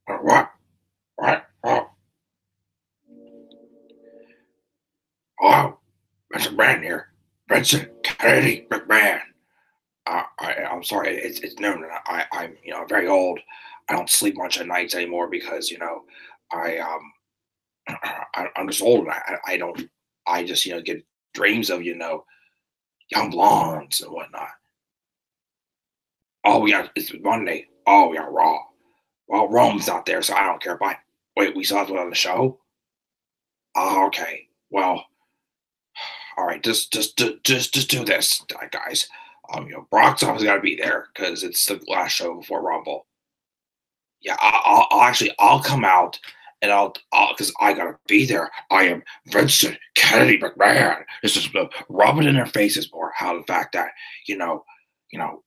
What? What? Oh, hello, Mr. McMahon here. Vincent Kennedy McMahon. I'm sorry, it's noon, and I'm very old. I don't sleep much at nights anymore because I I'm just old, and I don't I just get dreams of young blondes and whatnot. Oh, we got it's Monday. Oh, we got Raw. Well, Rome's not there, so I don't care. But wait, we saw it on the show. Oh, okay. Well, all right. Just do this, guys. Brock's always got to be there because it's the last show before Rumble. Yeah, I'll come out and because I gotta be there. I am Vincent Kennedy McMahon. It's just rub it in their faces more. How the fact that you know, you know,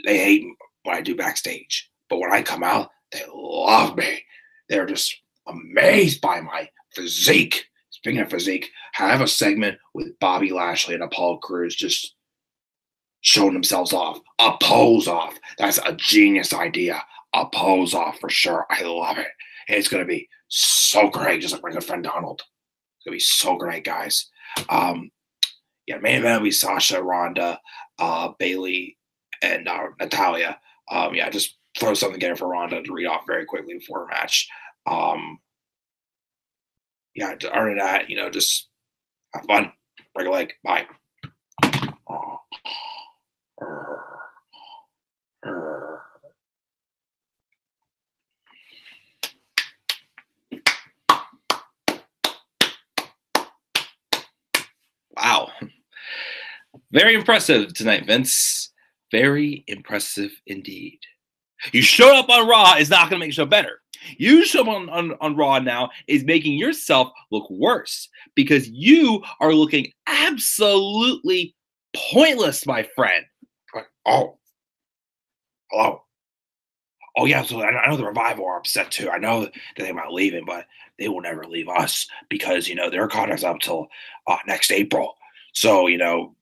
they hate what I do backstage, but when I come out, they love me. They're just amazed by my physique. Speaking of physique, I have a segment with Bobby Lashley and Apollo Crews just showing themselves off, a pose off. That's a genius idea. A pose off for sure. I love it. It's gonna be so great, just like my good friend Donald. It's gonna be so great, guys. Um, yeah, main event we Sasha, Ronda, Bailey, and Natalia. Yeah, just throw something together for Ronda to read off very quickly before a match. Um, yeah, other than that, just have fun. Break a leg. Bye. Oh, Wow. Very impressive tonight, Vince. Very impressive indeed. You showed up on Raw is not going to make the show better. You show up on Raw now is making yourself look worse because you are looking absolutely pointless, my friend. Oh, hello. Oh yeah, so I know the Revival are upset too. I know that they might leaving, but they will never leave us because their contract's up till next April. So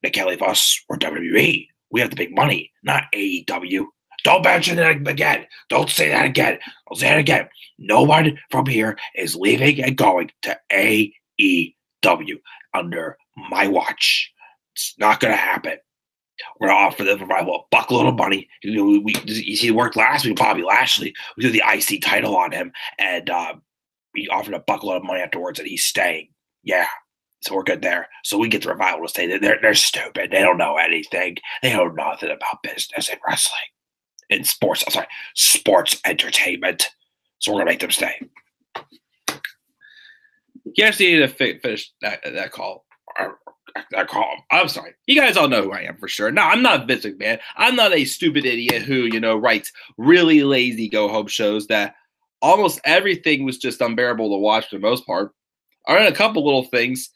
they can't leave us or WWE. We have the big money, not AEW. Don't mention it again. Don't say that again. I'll say it again. No one from here is leaving and going to AEW under my watch. It's not gonna happen. We're gonna offer the Revival a buckload of money. You see, it worked last week with Bobby Lashley. We did the IC title on him, and we offered a buckload of money afterwards, and he's staying. Yeah, so we're good there. So we get the Revival to stay. They're stupid. They don't know anything. They know nothing about business and wrestling, and sports. I'm sorry, sports entertainment. So we're gonna make them stay. You actually need to finish that call. I'm sorry. You guys all know who I am for sure. No, I'm not Vince McMahon. I'm not a stupid idiot who, writes really lazy go-home shows that almost everything was just unbearable to watch for the most part. I read a couple little things.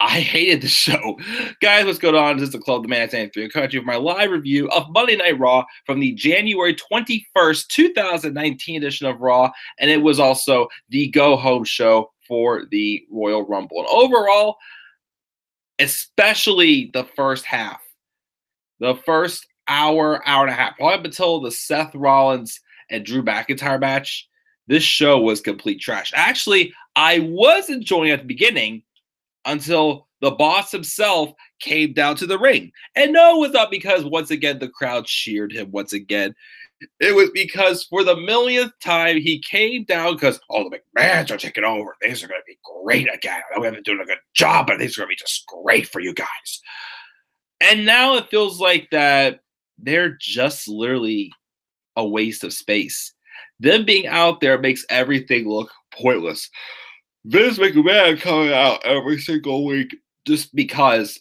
I hated the show. Guys, what's going on? This is the Club, the Man Saying 3 Country, with my live review of Monday Night Raw from the January 21st, 2019 edition of Raw. And it was also the go-home show for the Royal Rumble. And overall, especially the first half, the first hour and a half, probably up until the Seth Rollins and Drew McIntyre match, this show was complete trash. Actually, I was enjoying it at the beginning until the boss himself came down to the ring. And no, it was not because, once again, the crowd cheered him once again. It was because for the millionth time, he came down because, the McMahons are taking over. Things are going to be great again. I know we haven't been doing a good job, but things are going to be just great for you guys. And now it feels like that they're just literally a waste of space. Them being out there makes everything look pointless. Vince McMahon coming out every single week just because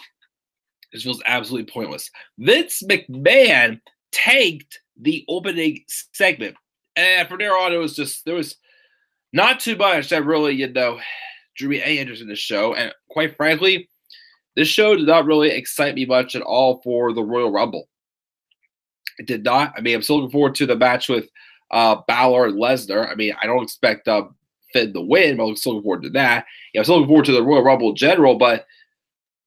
it feels absolutely pointless. Vince McMahon tanked the opening segment, and from there on, there was not too much that really drew me any interest in the show. And quite frankly, this show did not really excite me much at all for the Royal Rumble. It did not. I mean, I'm still looking forward to the match with Balor and Lesnar. I mean, I don't expect Finn to win, but I'm still looking forward to that. Yeah, I'm still looking forward to the Royal Rumble in general, but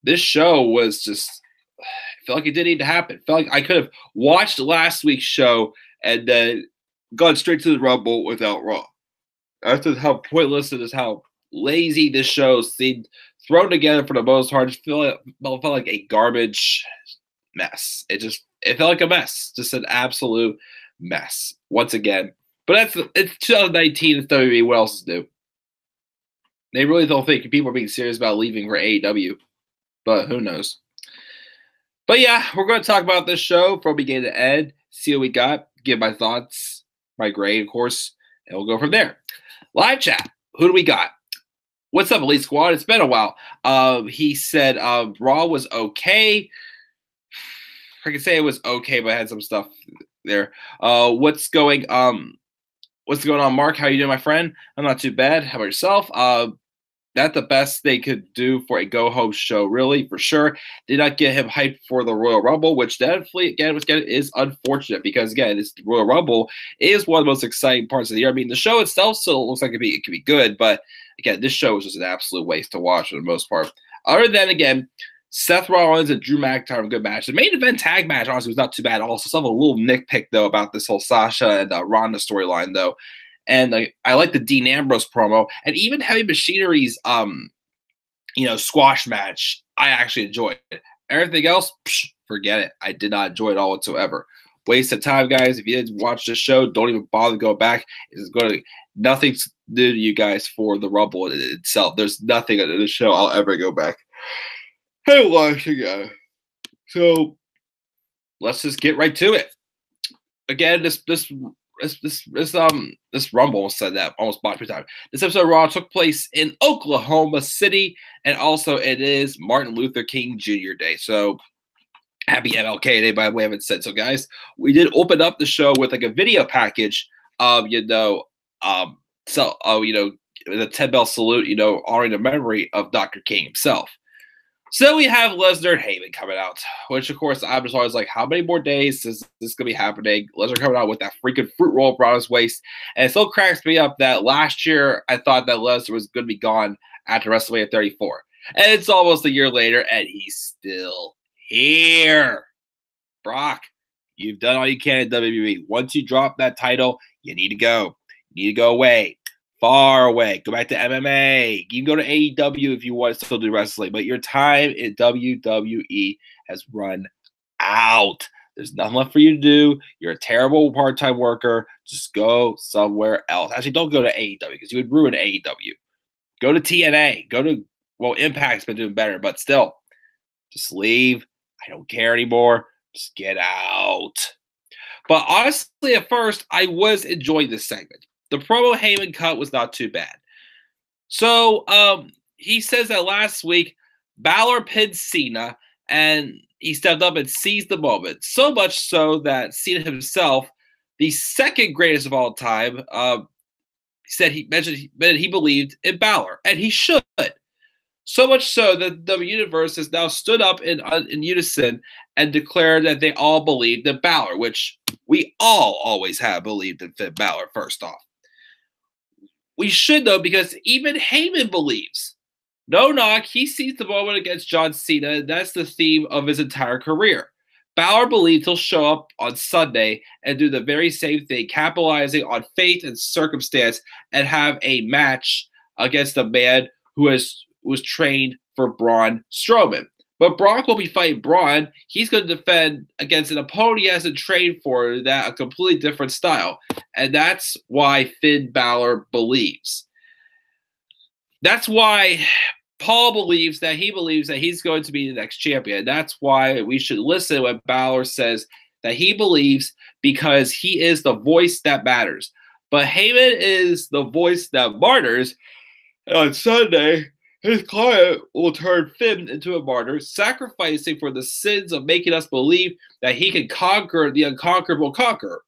this show was just, I felt like it didn't need to happen. I felt like I could have watched last week's show and then gone straight to the Rumble without Raw. That's just how pointless it is, how lazy this show seemed, thrown together for the most part. Just felt like a garbage mess. It felt like a mess, just an absolute mess once again. But it's 2019. It's WWE. What else is new? They really don't think people are being serious about leaving for AEW, but who knows? But yeah, we're going to talk about this show from beginning to end, see what we got, give my thoughts, my grade, of course, and we'll go from there. Live chat. Who do we got? What's up, Elite Squad? It's been a while. He said Raw was okay. I could say it was okay, but I had some stuff there. What's going on, Mark? How you doing, my friend? I'm not too bad. How about yourself? That's the best they could do for a go-home show, really, for sure. Did not get him hyped for the Royal Rumble, which definitely, again, is unfortunate because, again, this Royal Rumble is one of the most exciting parts of the year. I mean, the show itself still looks like it could be good, but, again, this show was just an absolute waste to watch for the most part. Other than, again, Seth Rollins and Drew McIntyre, a good match. The main event tag match, honestly, was not too bad. Also, some of a little nitpick, though, about this whole Sasha and Ronda storyline, though. And I like the Dean Ambrose promo, and even Heavy Machinery's squash match. I actually enjoyed it. Everything else, forget it. I did not enjoy it all whatsoever. Waste of time, guys. If you didn't watch this show, don't even bother to go back. It's going to nothing to do to you guys for the Rumble itself. There's nothing in the show I'll ever go back. Hey, watch again. So let's just get right to it. Again, this Rumble almost said that, almost bought me time. This episode of Raw took place in Oklahoma City, and also it is Martin Luther King Jr. Day. So happy MLK Day, by the way, I haven't said so, guys. We did open up the show with like a video package of the 10 bell salute, honoring the memory of Dr. King himself. So we have Lesnar and Heyman coming out, which, of course, I'm just always like, how many more days is this going to be happening? Lesnar coming out with that freaking fruit roll around his waist. And it still cracks me up that last year I thought that Lesnar was going to be gone after WrestleMania 34. And it's almost a year later, and he's still here. Brock, you've done all you can at WWE. Once you drop that title, you need to go. You need to go away. Far away. Go back to MMA. You can go to AEW if you want to still do wrestling, but your time in WWE has run out. There's nothing left for you to do. You're a terrible part-time worker. Just go somewhere else. Actually, don't go to AEW because you would ruin AEW. Go to TNA. Impact's been doing better, but still, just leave. I don't care anymore. Just get out. But honestly, at first, I was enjoying this segment. The promo Heyman cut was not too bad. So he says that last week, Balor pinned Cena, and he stepped up and seized the moment. So much so that Cena himself, the second greatest of all time, he believed in Balor, and he should. So much so that the universe has now stood up in unison and declared that they all believed in Balor, which we all always have believed in Finn Balor, first off. We should, though, because even Heyman believes. No knock, he sees the moment against John Cena, and that's the theme of his entire career. Balor believes he'll show up on Sunday and do the very same thing, capitalizing on faith and circumstance, and have a match against a man who was trained for Braun Strowman. But Brock will be fighting Braun. He's going to defend against an opponent he hasn't trained for, that a completely different style. And that's why Finn Balor believes. That's why Paul believes that he's going to be the next champion. That's why we should listen when Balor says that he believes, because he is the voice that matters. But Heyman is the voice that martyrs. And on Sunday, his client will turn Finn into a martyr, sacrificing for the sins of making us believe that he can conquer the unconquerable conqueror.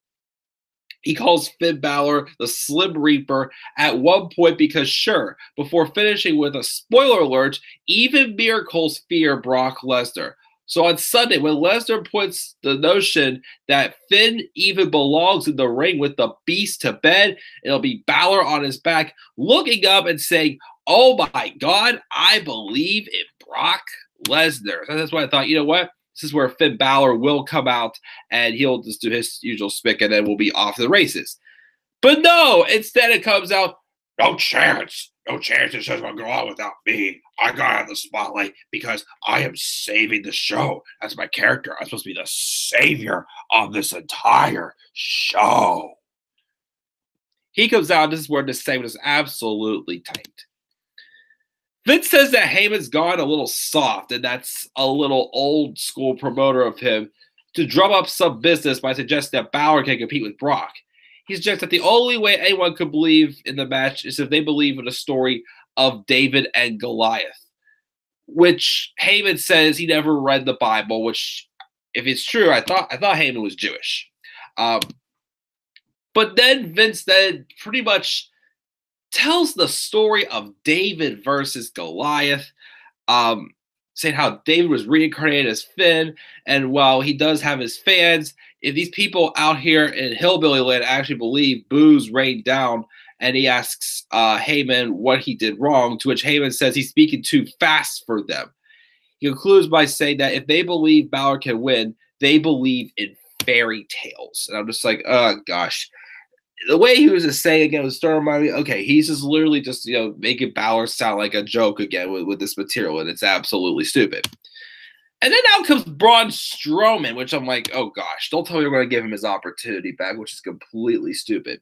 He calls Finn Balor the Slim Reaper at one point because, sure, before finishing with a spoiler alert, even miracles fear Brock Lesnar. So on Sunday, when Lesnar puts the notion that Finn even belongs in the ring with the beast to bed, it'll be Balor on his back, looking up and saying, "Oh my God, I believe in Brock Lesnar." So that's why I thought, you know what? This is where Finn Balor will come out and he'll just do his usual spick and then we'll be off the races. But no, instead it comes out, No chance. No chance it's just gonna go on without me. I gotta have the spotlight because I am saving the show. That's my character. I'm supposed to be the savior of this entire show. he comes out. This is where this segment is absolutely tanked. Vince says that Heyman's gone a little soft, and that's a little old school promoter of him to drum up some business by suggesting that Balor can compete with Brock. He suggests that the only way anyone could believe in the match is if they believe in the story of David and Goliath, which Heyman says he never read the Bible, which, if it's true, I thought Heyman was Jewish. But then Vince then pretty much tells the story of David versus Goliath, saying how David was reincarnated as Finn, and while he does have his fans, if these people out here in Hillbilly Land actually believe booze rained down, and he asks Heyman what he did wrong, to which Heyman says he's speaking too fast for them. He concludes by saying that if they believe Balor can win, they believe in fairy tales. And I'm just like, oh gosh. The way he was just saying again was starting to remind me, okay, he's just literally just, making Balor sound like a joke again with this material, and it's absolutely stupid. And then out comes Braun Strowman, which I'm like, oh gosh, don't tell me you're going to give him his opportunity back, which is completely stupid.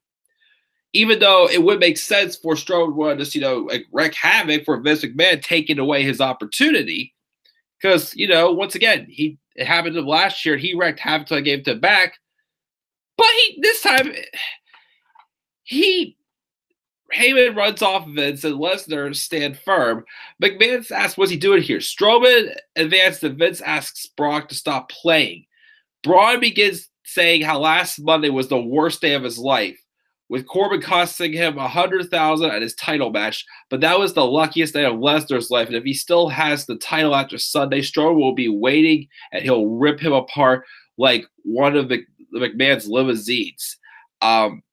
Even though it would make sense for Strowman to just, wreak havoc for Vince McMahon taking away his opportunity. Because, once again, it happened to him last year. He wreaked havoc until I gave it to him back. But this time, Heyman runs off Vince and Lesnar stand firm. McMahon asks, what's he doing here? Strowman advances and Vince asks Brock to stop playing. Braun begins saying how last Monday was the worst day of his life, with Corbin costing him $100,000 at his title match, but that was the luckiest day of Lesnar's life, and if he still has the title after Sunday, Strowman will be waiting, and he'll rip him apart like one of the McMahon's limousines.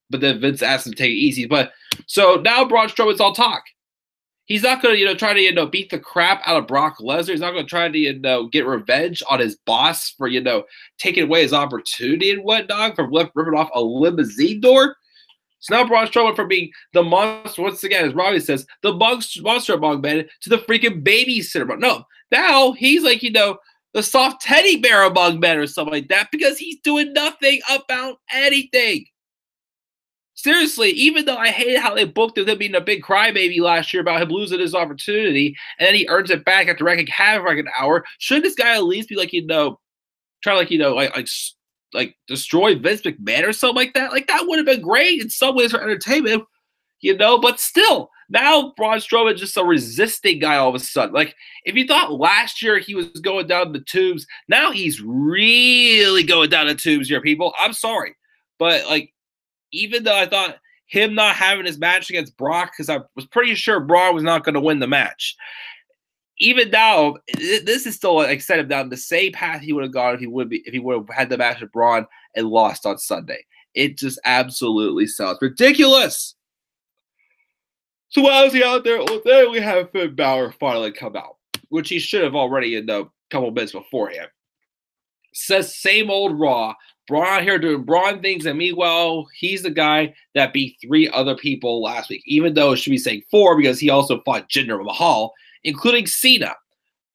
But then Vince asked him to take it easy. But so now Braun Strowman's all talk. He's not going to, try to, beat the crap out of Brock Lesnar. He's not going to try to, get revenge on his boss for, taking away his opportunity and whatnot, from ripping off a limousine door. So now Braun Strowman from being the monster, once again, as Robbie says, the monster among men, to the freaking babysitter. No, now he's like, the soft teddy bear among men or something like that, because he's doing nothing about anything. Seriously, even though I hated how they booked him being a big crybaby last year about him losing his opportunity, and then he earns it back after wrecking havoc for like an hour, shouldn't this guy at least be like, try like destroy Vince McMahon or something like that? Like, that would have been great in some ways for entertainment, but still, now Braun Strowman is just a resisting guy all of a sudden. Like, if you thought last year he was going down the tubes, now he's really going down the tubes here, people. I'm sorry. But, even though I thought him not having his match against Brock, because I was pretty sure Braun was not going to win the match, even now, this is still set him down the same path he would have gone if he would have had the match with Braun and lost on Sunday. It just absolutely sounds ridiculous. So while I was out there, well, then we have Finn Balor finally come out, which he should have already in a couple minutes beforehand. Says same old Raw. Braun out here doing Braun things, and meanwhile, he's the guy that beat 3 other people last week, even though it should be saying 4 because he also fought Jinder Mahal, including Cena.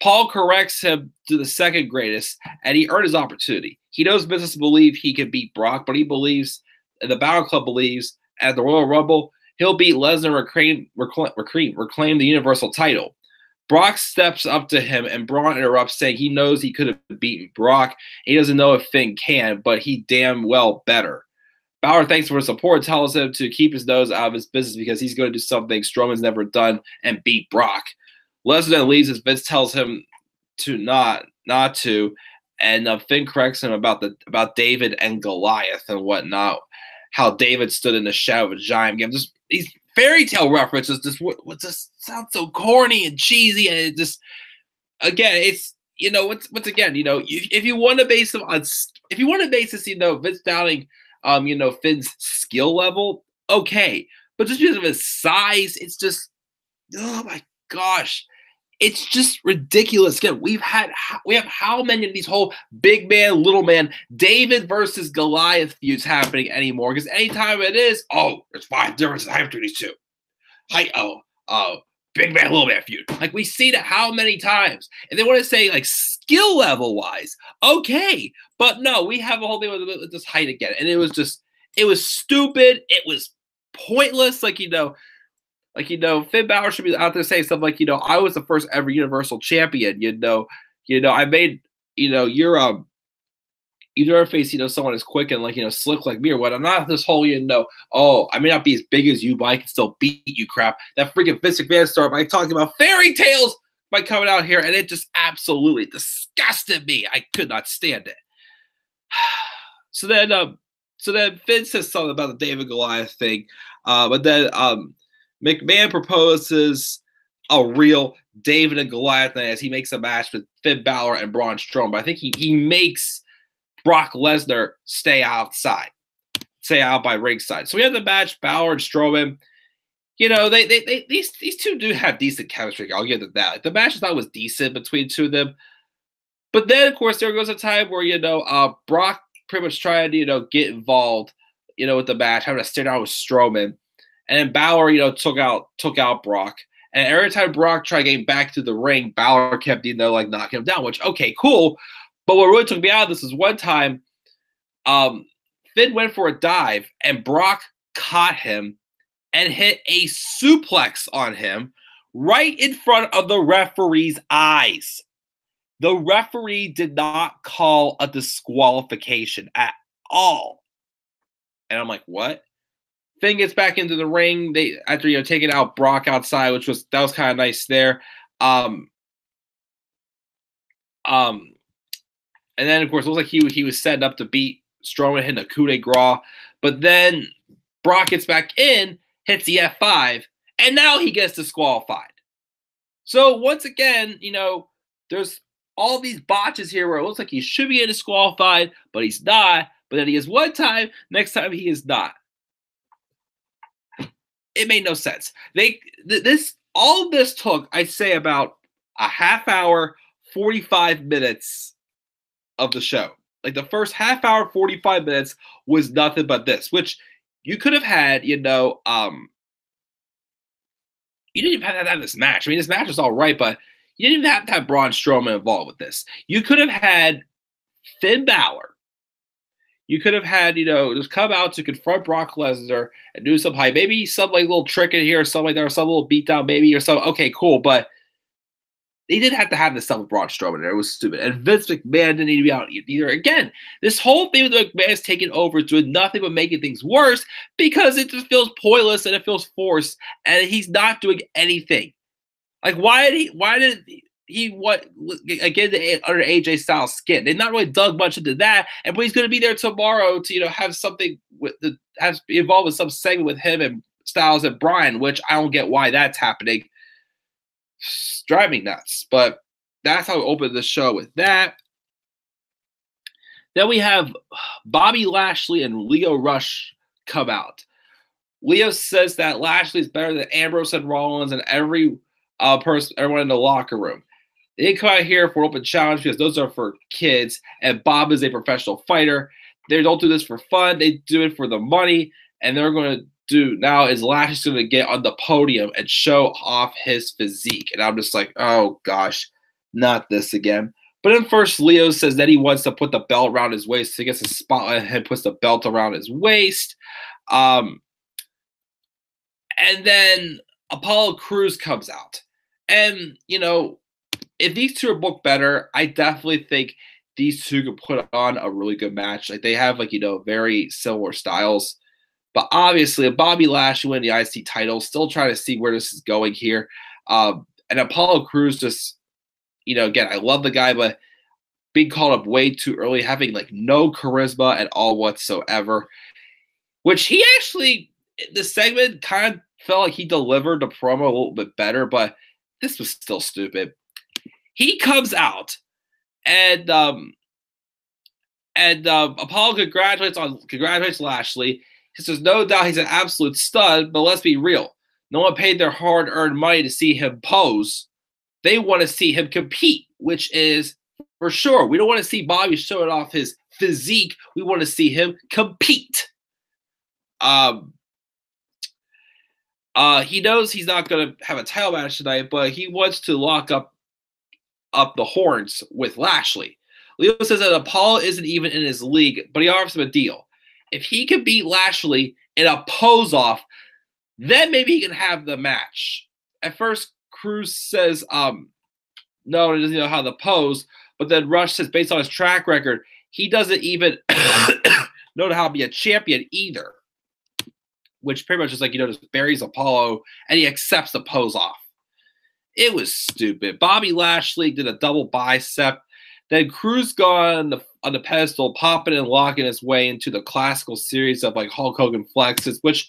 Paul corrects him to the second greatest, and he earned his opportunity. He knows business believe he can beat Brock, but he believes, and the Battle Club believes, at the Royal Rumble, he'll beat Lesnar and reclaim the Universal title. Brock steps up to him, and Braun interrupts, saying he knows he could have beaten Brock. He doesn't know if Finn can, but he damn well better. Balor thanks for his support, tells him to keep his nose out of his business because he's going to do something Strowman's never done and beat Brock. Lesnar then leaves as Vince tells him to not to, and Finn corrects him about David and Goliath and whatnot. How David stood in the shadow of a giant. Again, just these fairy tale references just sound so corny and cheesy, and it just, again, it's once again, if you want to base them on, if you want to base this, Vince doubting Finn's skill level, okay, but just because of his size, it's just, oh my gosh, It's just ridiculous. Again, we have how many of these whole big man, little man, David versus Goliath feuds happening anymore? Because anytime it is, there's 5 differences in height between these two. Big man, little man feud. Like, we see that how many times? And they want to say, like, skill level wise, okay. But no, we have a whole thing with this height again. And it was stupid. It was pointless. Finn Balor should be out there saying something like, I was the first ever Universal Champion. I made, you never face, someone as quick and slick like me or what. I'm not this whole, I may not be as big as you, but I can still beat you crap. That freaking Vince McMahon start by talking about fairy tales by coming out here, and it just absolutely disgusted me. I could not stand it. So then Finn says something about the David Goliath thing, but then McMahon proposes a real David and Goliath thing as he makes a match with Finn Balor and Braun Strowman. But I think he makes Brock Lesnar stay out by ringside. So we have the match, Balor and Strowman. These two do have decent chemistry. I'll give them that. Like, the match I thought was decent between the two of them. But then, of course, there goes a time where, Brock pretty much trying to, get involved, with the match, having to stare down with Strowman. And then Balor, took out Brock. And every time Brock tried getting back to the ring, Balor kept, knocking him down, which, okay, cool. But what really took me out of this is one time Finn went for a dive, and Brock caught him and hit a suplex on him right in front of the referee's eyes. The referee did not call a disqualification at all. And I'm like, what? Finn gets back into the ring. After taking out Brock outside, that was kind of nice there. And then, of course, it looks like he was setting up to beat Strowman, hitting a coup de grace. But then Brock gets back in, hits the F5, and now he gets disqualified. So once again, there's all these botches here where it looks like he should be disqualified, but he's not. But then he is one time, next time he is not. It made no sense. All this took, I'd say, about a half hour, 45 minutes of the show. Like, the first half hour, 45 minutes was nothing but this, which you could have had, you didn't even have to have this match. I mean, this match was all right, but you didn't even have to have Braun Strowman involved with this. You could have had Finn Balor. You could have had, just come out to confront Brock Lesnar and do some hype. Maybe some little trick in here or something like that, or some little beatdown maybe or something. Okay, cool. But they didn't have to have this stuff with Braun Strowman there. It was stupid. And Vince McMahon didn't need to be out either. Again, this whole thing with McMahon's taking over is doing nothing but making things worse because it just feels pointless and it feels forced, and he's not doing anything. Like, why did he under AJ Styles' skin? They not really dug much into that, but he's going to be there tomorrow to have something be involved with some segment with him and Styles and Bryan, which I don't get why that's happening. It's driving me nuts, but that's how we open the show with that. Then we have Bobby Lashley and Lio Rush come out. Lio says that Lashley is better than Ambrose and Rollins and everyone in the locker room. They didn't come out here for open challenge because those are for kids, and Bob is a professional fighter. They don't do this for fun. They do it for the money, and they're going to do now is Lashley's going to get on the podium and show off his physique. And I'm just like, oh, gosh, not this again. But then first, Lio says that he wants to put the belt around his waist. So he gets a spotlight and puts the belt around his waist. And then Apollo Crews comes out. And, if these two are booked better, I definitely think these two could put on a really good match. Like, they have, very similar styles. But obviously, Bobby Lashley winning the IC title, still trying to see where this is going here. And Apollo Crews just, again, I love the guy, but being called up way too early, having no charisma at all whatsoever. Which he actually, the segment kind of felt like he delivered the promo a little bit better, but this was still stupid. He comes out and Apollo congratulates Lashley. He says, no doubt he's an absolute stud, but let's be real. No one paid their hard-earned money to see him pose. They want to see him compete, which is for sure. We don't want to see Bobby showing off his physique. We want to see him compete. He knows he's not going to have a title match tonight, but he wants to lock up the horns with Lashley. Leo says that Apollo isn't even in his league, but he offers him a deal. If he can beat Lashley in a pose-off, then maybe he can have the match. At first, Cruz says, no, he doesn't know how to pose, but then Rush says, based on his track record, he doesn't even know how to be a champion either. Which pretty much is like, just buries Apollo, and he accepts the pose-off. It was stupid. Bobby Lashley did a double bicep. Then Cruz got on the pedestal, popping and locking his way into the classical series of like Hulk Hogan flexes, which,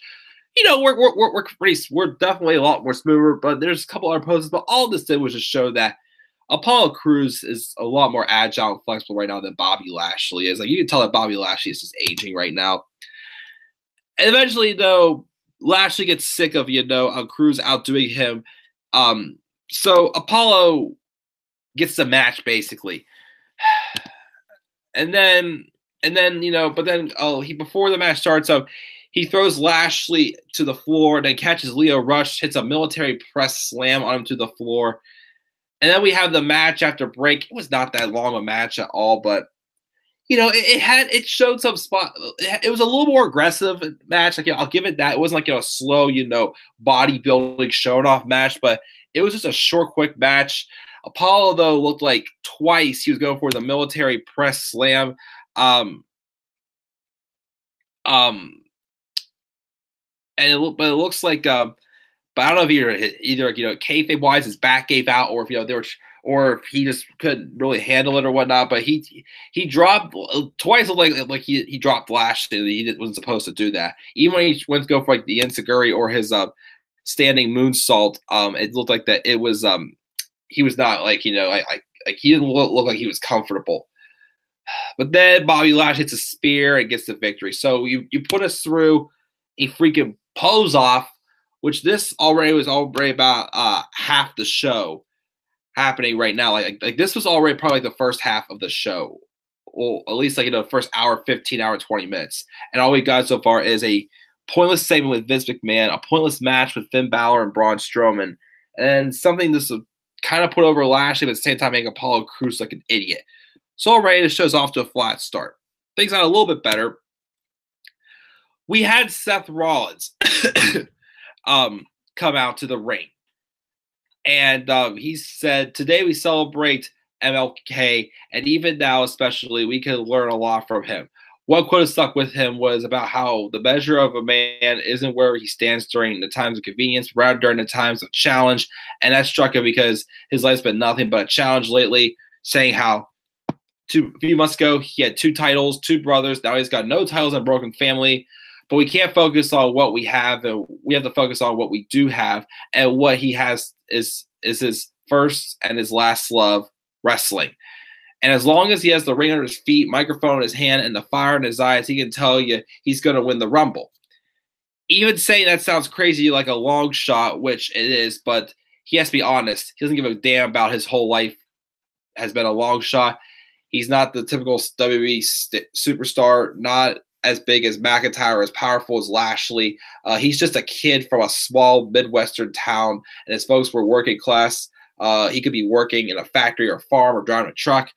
we're definitely a lot more smoother, but there's a couple other poses. But all this did was just show that Apollo Crews is a lot more agile and flexible right now than Bobby Lashley is. Like, you can tell that Bobby Lashley is just aging right now. And eventually, though, Lashley gets sick of, Cruz outdoing him. So Apollo gets the match, basically. And then, before the match starts up, he throws Lashley to the floor, then catches Leo Rush, hits a military press slam on him to the floor. And then we have the match after break. It was not that long a match at all, but it showed some spot. It was a little more aggressive match. Like, I'll give it that. It wasn't like a slow, bodybuilding showing off match, but it was just a short, quick match. Apollo, though, looked like twice he was going for the military press slam. But it looks like, but I don't know if either kayfabe wise his back gave out, or if or if he just couldn't really handle it or whatnot. But he dropped twice. Like he dropped Lashley. He wasn't supposed to do that. Even when he went to go for like the enziguri or his standing moonsault, it looked like that it was he was not like he didn't look like he was comfortable. But then Bobby Lashley hits a spear and gets the victory. So you put us through a freaking pose off, which this was already about half the show happening right now. Like this was already probably the first half of the show, or at least the first hour, 15 hour, 20 minutes. And all we got so far is a pointless segment with Vince McMahon, a pointless match with Finn Balor and Braun Strowman, and something this kind of put over Lashley, but at the same time making Apollo Crews like an idiot. So already the show's off to a flat start. Things got a little bit better. We had Seth Rollins come out to the ring. And he said, today we celebrate MLK, and even now especially, we can learn a lot from him. One quote that stuck with him was about how the measure of a man isn't where he stands during the times of convenience, but rather during the times of challenge. And that struck him because his life's been nothing but a challenge lately, saying how a few months ago he had 2 titles, 2 brothers. Now he's got no titles and a broken family. But we can't focus on what we have, and we have to focus on what we do have. And what he has is his first and his last love, wrestling. And as long as he has the ring under his feet, microphone in his hand, and the fire in his eyes, he can tell you he's going to win the Rumble. Even saying that sounds crazy, like a long shot, which it is, but he has to be honest. He doesn't give a damn about his whole life has been a long shot. He's not the typical WWE superstar, not as big as McIntyre, as powerful as Lashley. He's just a kid from a small Midwestern town, and his folks were working class. He could be working in a factory or a farm or driving a truck,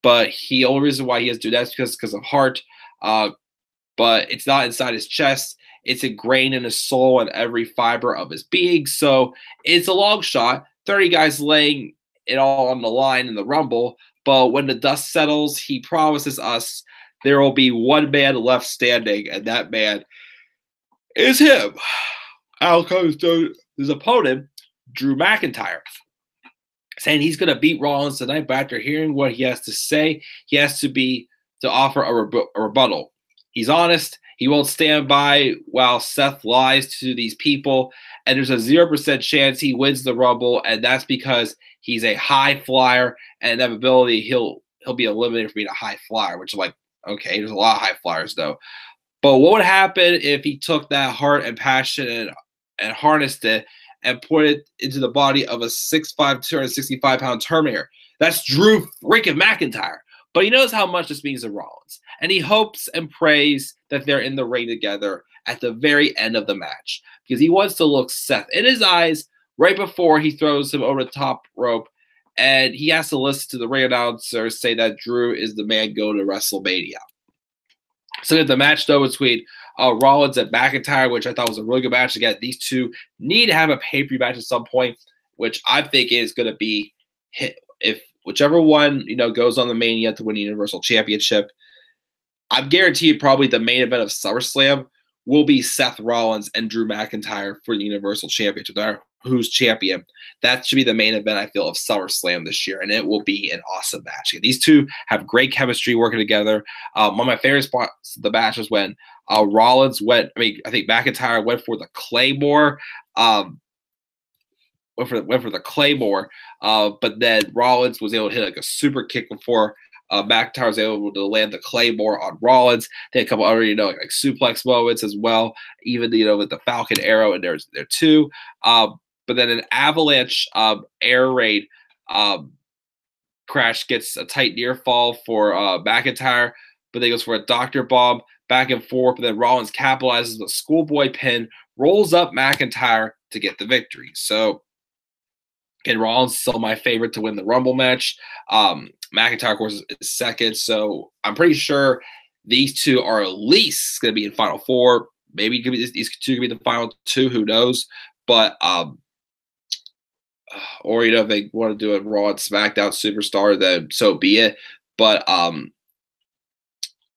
but the only reason why he has to do that is because of heart. But it's not inside his chest. It's ingrained in his soul and every fiber of his being. So it's a long shot. 30 guys laying it all on the line in the Rumble. But when the dust settles, he promises us there will be one man left standing, and that man is him. Out comes his opponent, Drew McIntyre, saying he's going to beat Rollins tonight. But after hearing what he has to say, he has to offer a rebuttal. He's honest. He won't stand by while Seth lies to these people, and there's a 0% chance he wins the Rumble, and that's because he's a high flyer, and inevitability he'll be eliminated for being a high flyer, which is like, okay, there's a lot of high flyers, though. But what would happen if he took that heart and passion and harnessed it and put it into the body of a 6'5", 265-pound Terminator. That's Drew freaking McIntyre. But he knows how much this means to Rollins. And he hopes and prays that they're in the ring together at the very end of the match. Because he wants to look Seth in his eyes right before he throws him over the top rope. And he has to listen to the ring announcer say that Drew is the man going to WrestleMania. So the match, though, between Rollins and McIntyre, which I thought was a really good match. Again, these two need to have a pay-per-view match at some point, which I think is going to be hit. If whichever one, goes on the Mania to win the Universal Championship, I'm guaranteed probably the main event of SummerSlam will be Seth Rollins and Drew McIntyre for the Universal Championship. Who's champion? That should be the main event, I feel, of SummerSlam this year, and it will be an awesome match. These two have great chemistry working together. One of my favorite spots of the match was when Rollins went. I think McIntyre went for the Claymore. Went for the Claymore, but then Rollins was able to hit like a super kick before McIntyre was able to land the Claymore on Rollins. They had a couple other, like suplex moments as well. Even with the Falcon Arrow, and there too. But then an avalanche air raid crash gets a tight near fall for McIntyre, but then goes for a Dr. Bomb back and forth. But then Rollins capitalizes the schoolboy pin, rolls up McIntyre to get the victory. So, and Rollins is still my favorite to win the Rumble match. McIntyre, of course, is second. So I'm pretty sure these two are at least going to be in Final Four. Maybe these two could be the final two. Who knows? But or if they want to do a Raw and SmackDown Superstar, then so be it. But I'm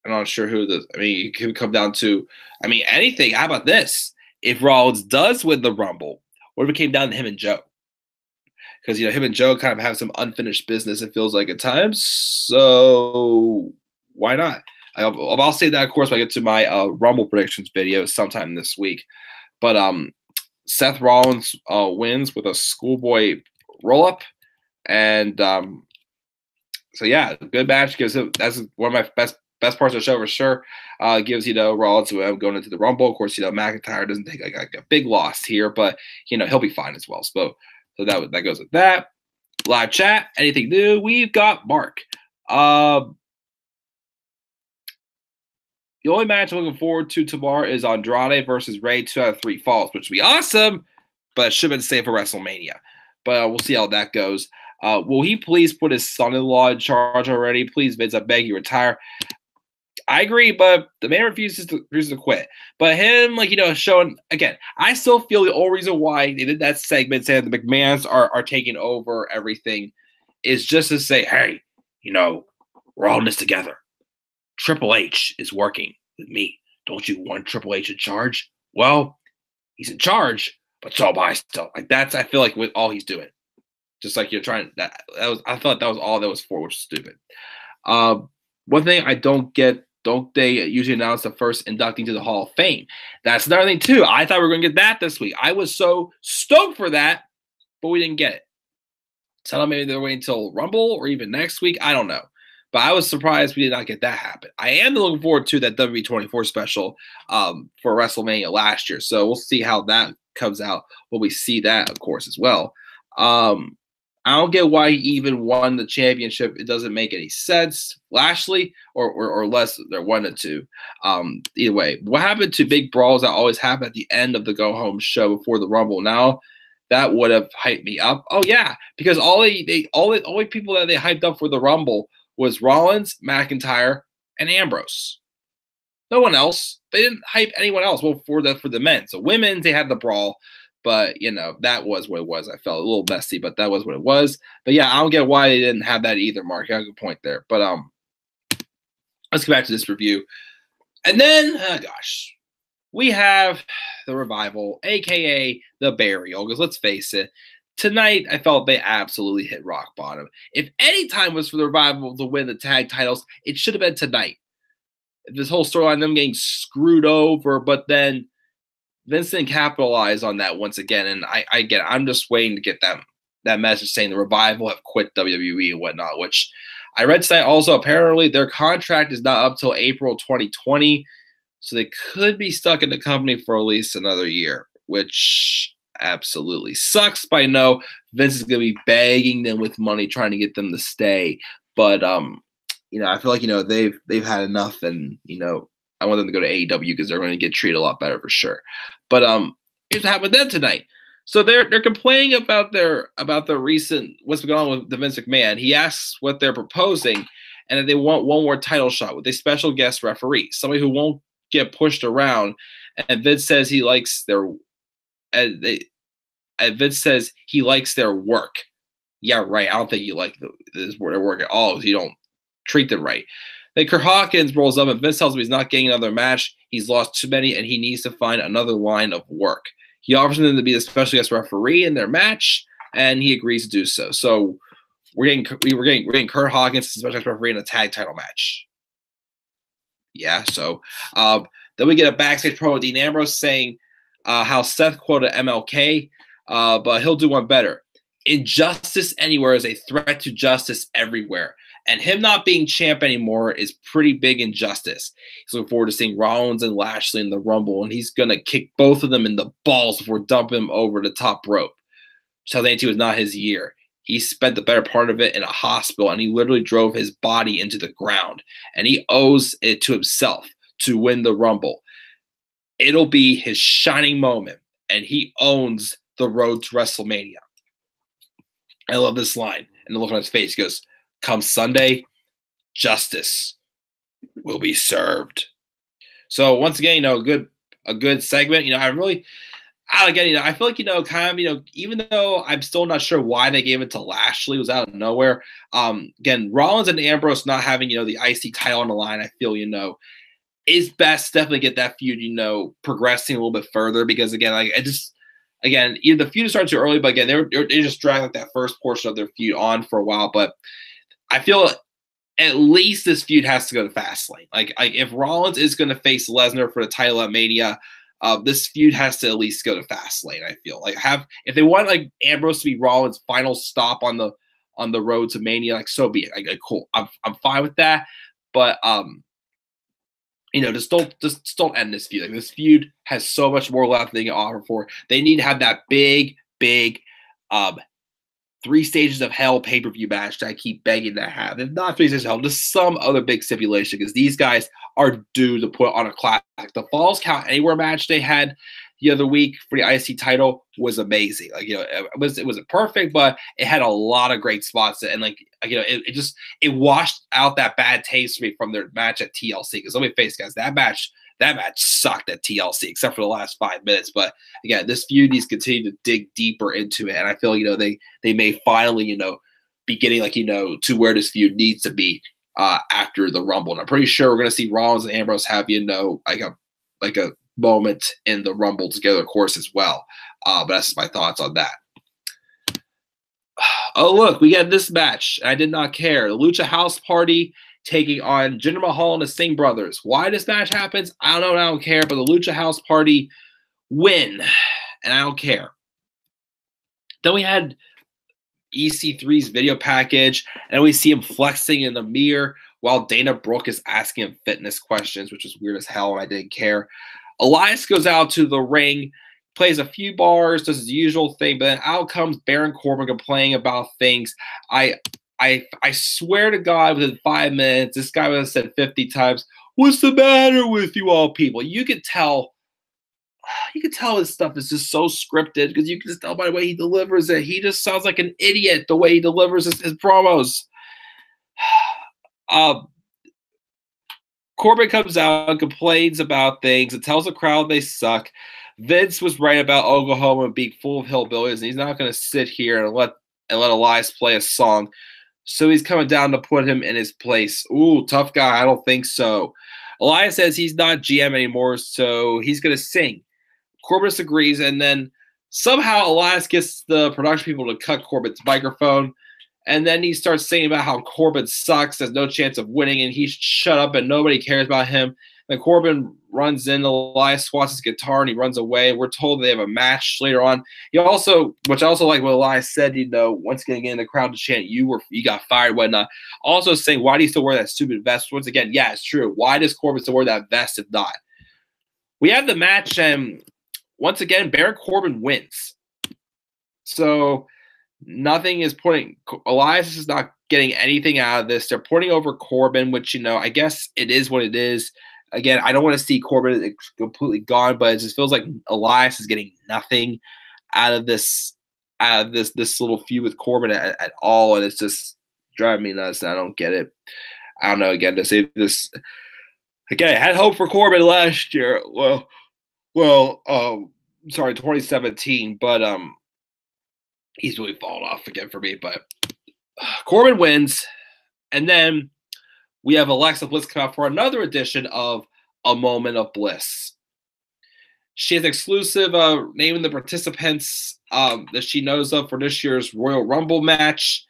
not sure who it could come down to. Anything. How about this? If Rollins does win the Rumble, what if it came down to him and Joe? Because him and Joe kind of have some unfinished business, it feels like at times. So why not? I'll say that, of course, when I get to my Rumble predictions video sometime this week. But Seth Rollins wins with a schoolboy roll-up. And so, yeah, good match. That's one of my best parts of the show for sure. Gives, Rollins going into the Rumble. Of course, McIntyre doesn't take like a big loss here, but, he'll be fine as well. So that goes with that. Live chat. Anything new? We've got Mark. The only match I'm looking forward to tomorrow is Andrade versus Ray 2 out of 3 falls, which would be awesome, but it should have been saved for WrestleMania. But we'll see how that goes. Will he please put his son-in-law in charge already? Please, Vince, I beg you, retire. I agree, but the man refuses to quit. But him, showing again, I still feel the only reason why they did that segment saying the McMahons are taking over everything is just to say, hey, we're all in this together. Triple H is working with me. Don't you want Triple H in charge? Well, he's in charge, but so am I still. I feel like with all he's doing. Just like you're trying I thought that was all that was for, which is stupid. One thing I don't get. Don't they usually announce the first inductee to the Hall of Fame? That's another thing, too. I thought we were going to get that this week. I was so stoked for that, but we didn't get it. So maybe they're waiting until Rumble or even next week. I don't know. But I was surprised we did not get that happen. I am looking forward to that WWE24 special for WrestleMania last year. So we'll see how that comes out when we see that, of course, as well. I don't get why he even won the championship. It doesn't make any sense. Lashley or less, they're 1-2. Either way, what happened to big brawls that always happen at the end of the go-home show before the Rumble? Now that would have hyped me up. Oh yeah, because all the only people that they hyped up for the Rumble was Rollins, McIntyre, and Ambrose. No one else. They didn't hype anyone else. Well, for the men. So women, they had the brawl. But, that was what it was. I felt a little messy, but that was what it was. But, yeah, I don't get why they didn't have that either, Mark. You have a good point there. But let's get back to this review. And then, we have the Revival, a.k.a. the Burial. Because let's face it, tonight I felt they absolutely hit rock bottom. If any time was for the Revival to win the tag titles, it should have been tonight. This whole storyline, them getting screwed over, but then Vince didn't capitalize on that once again, and I'm just waiting to get that message saying the Revival have quit WWE and whatnot, which I read tonight also. Apparently, their contract is not up till April 2020, so they could be stuck in the company for at least another year, which absolutely sucks. But I know Vince is going to be begging them with money, trying to get them to stay. But I feel like they've had enough, and I want them to go to AEW because they're going to get treated a lot better for sure. But here's what happened with them tonight. So they're complaining about the recent what's going on with the Vince McMahon. He asks what they're proposing, and that they want one more title shot with a special guest referee, somebody who won't get pushed around. And Vince says he likes their Vince says he likes their work. Yeah, right. I don't think you like their work at all. You don't treat them right. Then Kurt Hawkins rolls up, and Vince tells him he's not getting another match. He's lost too many, and he needs to find another line of work. He offers them to be the special guest referee in their match, and he agrees to do so. So we're getting Kurt Hawkins as special guest referee in a tag title match. Yeah. So then we get a backstage promo with Dean Ambrose saying how Seth quoted MLK, but he'll do one better. Injustice anywhere is a threat to justice everywhere. And him not being champ anymore is pretty big injustice. He's looking forward to seeing Rollins and Lashley in the Rumble, and he's going to kick both of them in the balls before dumping them over the top rope. 2018 was not his year. He spent the better part of it in a hospital, and he literally drove his body into the ground. And he owes it to himself to win the Rumble. It'll be his shining moment, and he owns the road to WrestleMania. I love this line. And the look on his face goes, come Sunday, justice will be served. So once again, a good segment. I feel like, even though I'm still not sure why they gave it to Lashley, it was out of nowhere. Again, Rollins and Ambrose not having, the IC title on the line, I feel, is best. Definitely get that feud, progressing a little bit further, because again, either the feud started too early, but again, they just dragged like that first portion of their feud on for a while. But I feel at least this feud has to go to Fastlane. Like if Rollins is going to face Lesnar for the title at Mania, this feud has to at least go to Fastlane. I feel like if they want like Ambrose to be Rollins' final stop on the road to Mania, like so be it. Like cool, I'm fine with that. But just don't end this feud. Like this feud has so much more left they can offer for. They need to have that big 3 stages of hell pay-per-view match that I keep begging to have. If not 3 stages of hell, just some other big stipulation, because these guys are due to put on a classic. The Falls Count Anywhere match they had the other week for the IC title was amazing. Like, it wasn't perfect, but it had a lot of great spots. And it washed out that bad taste for me from their match at TLC. Because let me face it, guys, that match sucked at TLC, except for the last 5 minutes. But again, this feud needs to continue to dig deeper into it. And I feel, they may finally, be getting to where this feud needs to be after the Rumble. And I'm pretty sure we're going to see Rollins and Ambrose have, like a moment in the Rumble together, of course, as well. But that's just my thoughts on that. Oh, look, we got this match. I did not care. The Lucha House Party taking on Jinder Mahal and the Singh brothers. Why this match happens, I don't know, and I don't care. But the Lucha House Party win, and I don't care. Then we had EC3's video package, and we see him flexing in the mirror while Dana Brooke is asking him fitness questions, which is weird as hell, and I didn't care. Elias goes out to the ring, plays a few bars, does his usual thing, but then out comes Baron Corbin complaining about things. I swear to God, within 5 minutes, this guy would have said 50 times, "What's the matter with you all people?" You could tell his stuff is just so scripted, because you can just tell by the way he delivers it. He just sounds like an idiot the way he delivers his promos. Corbin comes out and complains about things and tells the crowd they suck. Vince was right about Oklahoma being full of hillbillies, and he's not going to sit here and let Elias play a song. So he's coming down to put him in his place. Ooh, tough guy. I don't think so. Elias says he's not GM anymore, so he's going to sing. Corbin disagrees, and then somehow Elias gets the production people to cut Corbin's microphone. And then he starts saying about how Corbin sucks, has no chance of winning, and he's shut up and nobody cares about him. Then Corbin runs in, Elias swats his guitar, and he runs away. We're told they have a match later on. Which I also like what Elias said, once getting in the crowd to chant, you got fired, whatnot. Also saying, why do you still wear that stupid vest? Once again, yeah, it's true. Why does Corbin still wear that vest if not? We have the match, and once again, Baron Corbin wins. So nothing is pointing. Elias is not getting anything out of this. They're pointing over Corbin, which I guess it is what it is. Again, I don't want to see Corbin completely gone, but it just feels like Elias is getting nothing out of this this little feud with Corbin at all, and it's just driving me nuts. I don't get it. I don't know. Again, to say this again, I had hope for Corbin last year. Sorry, 2017, but he's really fallen off again for me. But Corbin wins, and then we have Alexa Bliss come out for another edition of A Moment of Bliss. She has exclusive naming the participants that she knows of for this year's Royal Rumble match.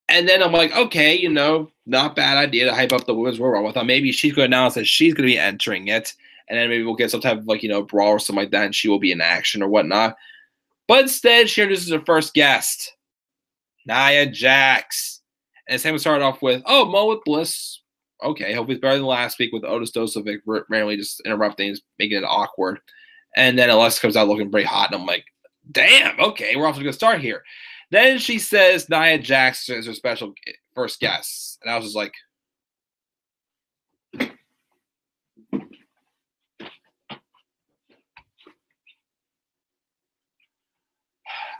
And then I'm like, okay, not bad idea to hype up the Women's Royal Rumble. I thought maybe she's going to announce that she's going to be entering it. And then maybe we'll get some type of, brawl or something like that, and she will be in action or whatnot. But instead, she introduces her first guest, Nia Jax. And Sam started off with, Mo with Bliss. Okay, hope it's better than last week with Otis Dosovic randomly just interrupting, making it awkward. And then Alexa comes out looking pretty hot, and I'm like, damn, okay, we're off to a good start here. Then she says Nia Jax is her special first guest. And I was just like,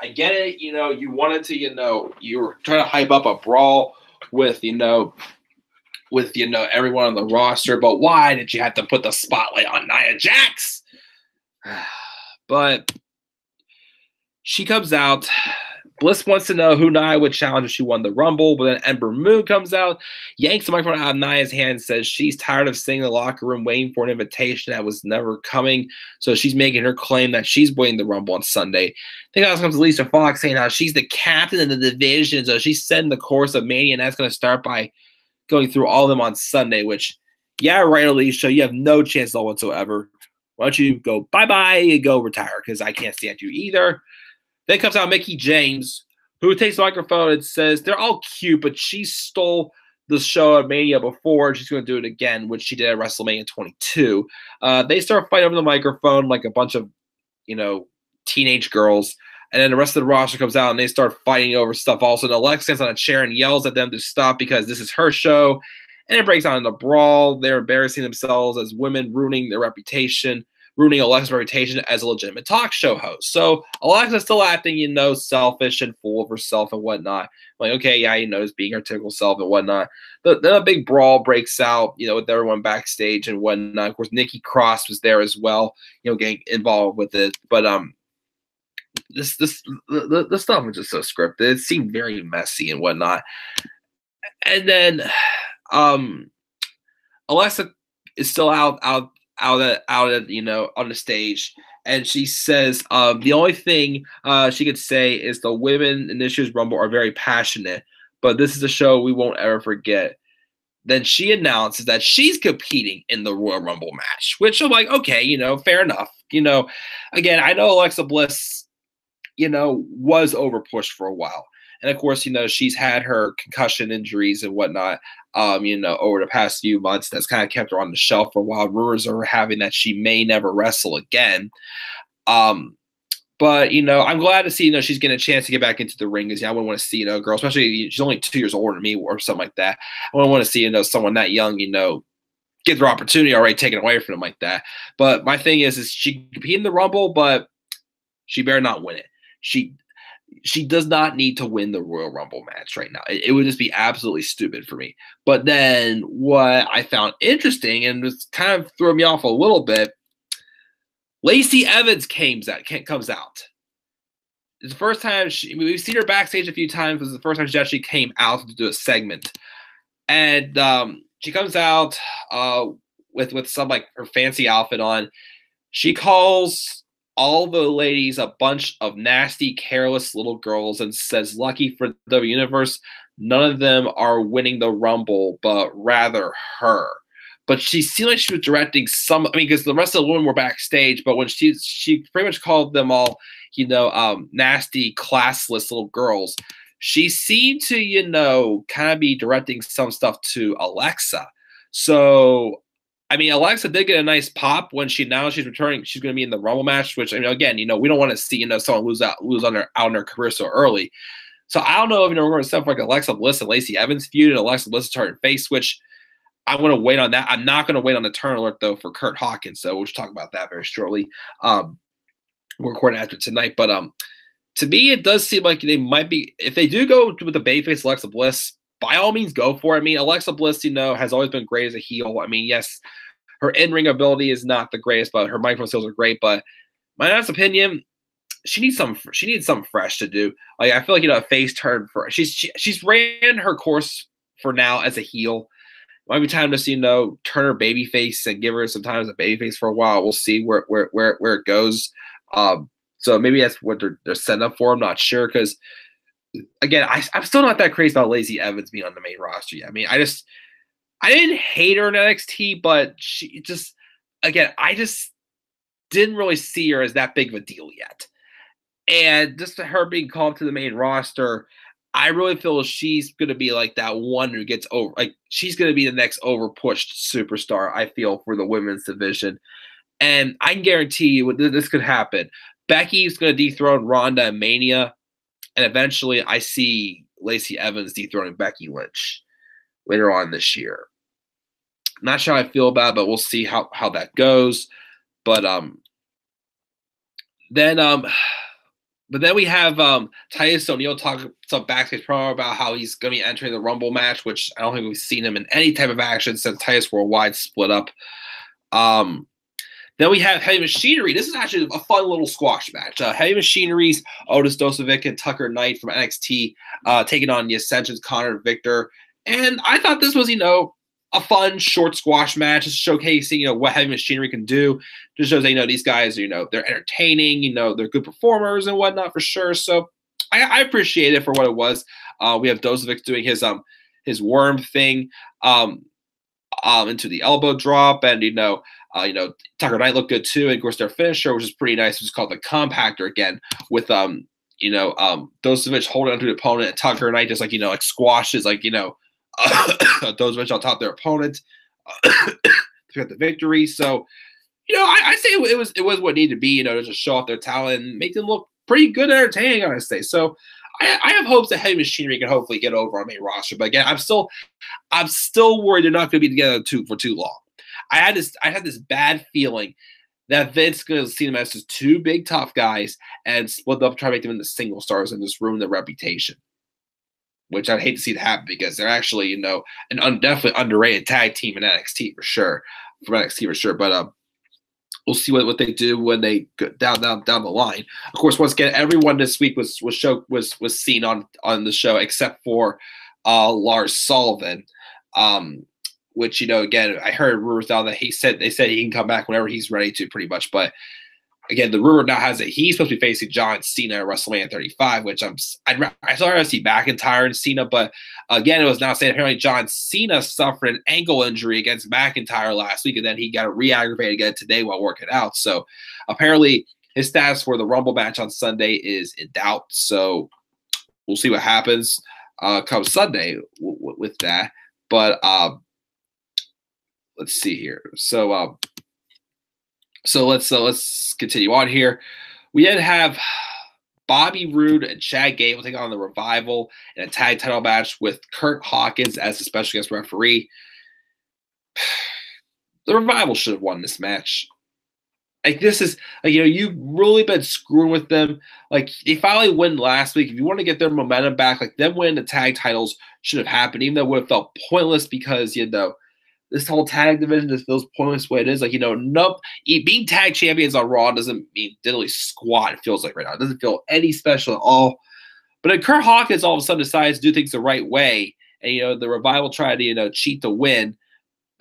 I get it, you wanted to, you were trying to hype up a brawl with everyone on the roster, but why did you have to put the spotlight on Nia Jax? But she comes out. Bliss wants to know who Nia would challenge if she won the Rumble, but then Ember Moon comes out, yanks the microphone out of Nia's hand, and says she's tired of sitting in the locker room waiting for an invitation that was never coming. So she's making her claim that she's winning the Rumble on Sunday. I think also comes Lisa Fox saying how she's the captain of the division, so she's setting the course of Mania, and that's going to start by going through all of them on Sunday, which, yeah, right, Alicia, you have no chance at all whatsoever. Why don't you go bye-bye and go retire, because I can't stand you either. Then comes out Mickie James, who takes the microphone and says they're all cute, but she stole the show at Mania before, and she's going to do it again, which she did at WrestleMania 22. They start fighting over the microphone like a bunch of, teenage girls. And then the rest of the roster comes out, and they start fighting over stuff also. And Alexa stands on a chair and yells at them to stop because this is her show. And it breaks out in a brawl. They're embarrassing themselves as women, ruining Alexa's reputation as a legitimate talk show host. So Alexa's still acting, selfish and full of herself and whatnot. Like, okay, yeah, is being her typical self and whatnot. But then a big brawl breaks out, with everyone backstage and whatnot. Of course, Nikki Cross was there as well, getting involved with it. But the stuff was just so scripted. It seemed very messy and whatnot. And then Alexa is still out on the stage, and she says the only thing she could say is the women in this year's Rumble are very passionate, but this is a show we won't ever forget. Then she announces that she's competing in the Royal Rumble match, which I'm like, okay, fair enough. Again, I know Alexa Bliss, was overpushed for a while. And of course, she's had her concussion injuries and whatnot, over the past few months. That's kind of kept her on the shelf for a while. Rumors are having that she may never wrestle again. But, I'm glad to see, she's getting a chance to get back into the ring. Because, I wouldn't want to see, a girl, especially she's only 2 years older than me or something like that. I wouldn't want to see, someone that young, get their opportunity already taken away from them like that. But my thing is she can compete in the Rumble, but she better not win it. She does not need to win the Royal Rumble match right now. It would just be absolutely stupid for me. But then what I found interesting, and was kind of threw me off a little bit, Lacey Evans comes out. It's the first time we've seen her backstage a few times. This is the first time she actually came out to do a segment. And she comes out with some like her fancy outfit on. She calls all the ladies a bunch of nasty, careless little girls and says, lucky for the universe, none of them are winning the Rumble, but rather her. But she seemed like she was directing because the rest of the women were backstage, but when she pretty much called them all, nasty, classless little girls, she seemed to, kind of be directing some stuff to Alexa. So I mean, Alexa did get a nice pop when she's returning. She's going to be in the Rumble match, which, I mean, again, we don't want to see, someone lose on their career so early. So I don't know if, we're going to stuff like Alexa Bliss and Lacey Evans feud and Alexa Bliss turning face, which I'm going to wait on that. I'm not going to wait on the turn alert, though, for Kurt Hawkins. So we'll talk about that very shortly. We're recording after tonight. But to me, it does seem like they might be, if they do go with the babyface Alexa Bliss, by all means, go for it. I mean, Alexa Bliss, has always been great as a heel. I mean, yes, her in-ring ability is not the greatest, but her microphone skills are great. But my honest opinion, she needs something fresh to do. Like, I feel like, a face turn for she's ran her course for now as a heel. Might be time to turn her babyface and give her some time as a babyface for a while. We'll see where it goes. So maybe that's what they're setting up for. I'm not sure, because again, I'm still not that crazy about Lacey Evans being on the main roster yet. I mean, I didn't hate her in NXT, but I just didn't really see her as that big of a deal yet. And just her being called to the main roster, I really feel she's going to be like that one who gets over. Like, she's going to be the next overpushed superstar, I feel, for the women's division. And I can guarantee you this could happen. Becky's going to dethrone Ronda and Mania. And eventually I see Lacey Evans dethroning Becky Lynch later on this year. Not sure how I feel about it, but we'll see how that goes. But then we have Titus O'Neil talk some backstage promo about how he's going to be entering the Rumble match, which I don't think we've seen him in any type of action since Titus Worldwide split up. Then we have Heavy Machinery. This is actually a fun little squash match. Heavy Machinery's Otis Dozovic and Tucker Knight from NXT taking on the Ascension's Connor and Victor. And I thought this was, a fun short squash match, just showcasing, what Heavy Machinery can do. Just shows that, these guys, they're entertaining, they're good performers and whatnot for sure. So I appreciate it for what it was. We have Dozovic doing his worm thing into the elbow drop, and Tucker Knight looked good too. And of course, their finisher, which is pretty nice, was called the Compactor again, with Dozovic holding onto the opponent, and Tucker Knight just like squashes Dozovic on top of their opponent to get the victory. So I say it was what needed to be, to just show off their talent and make them look pretty good and entertaining, I gotta say. So I have hopes that Heavy Machinery can hopefully get over on main roster. But again, I'm still worried they're not going to be together for too long. I had this bad feeling that Vince is going to see them as just two big tough guys and split them up, try to make them into single stars and just ruin their reputation. Which I'd hate to see that happen, because they're actually, an definitely underrated tag team in NXT for sure. But we'll see what they do when they go down the line. Of course, once again, everyone this week was seen on the show except for Lars Sullivan, which again, I heard rumors now that they said he can come back whenever he's ready to, pretty much. But again, the rumor now has it he's supposed to be facing John Cena at WrestleMania 35, which I still rather see McIntyre and Cena. But again, it was now saying apparently John Cena suffered an ankle injury against McIntyre last week, and then he got re-aggravated again today while working out. So apparently his status for the Rumble match on Sunday is in doubt. So we'll see what happens come Sunday with that. But let's see here. So let's continue on here. We then have Bobby Roode and Chad Gable take on the Revival in a tag title match with Kurt Hawkins as the special guest referee. The Revival should have won this match. Like, this is you've really been screwing with them. Like, they finally win last week. If you want to get their momentum back, like, them winning the tag titles should have happened, even though it would have felt pointless, because this whole tag division just feels pointless the way it is. Like, being tag champions on Raw doesn't mean diddly squat, it feels like right now. It doesn't feel any special at all. But then Kurt Hawkins all of a sudden decides to do things the right way. And, the Revival tried to, cheat to win.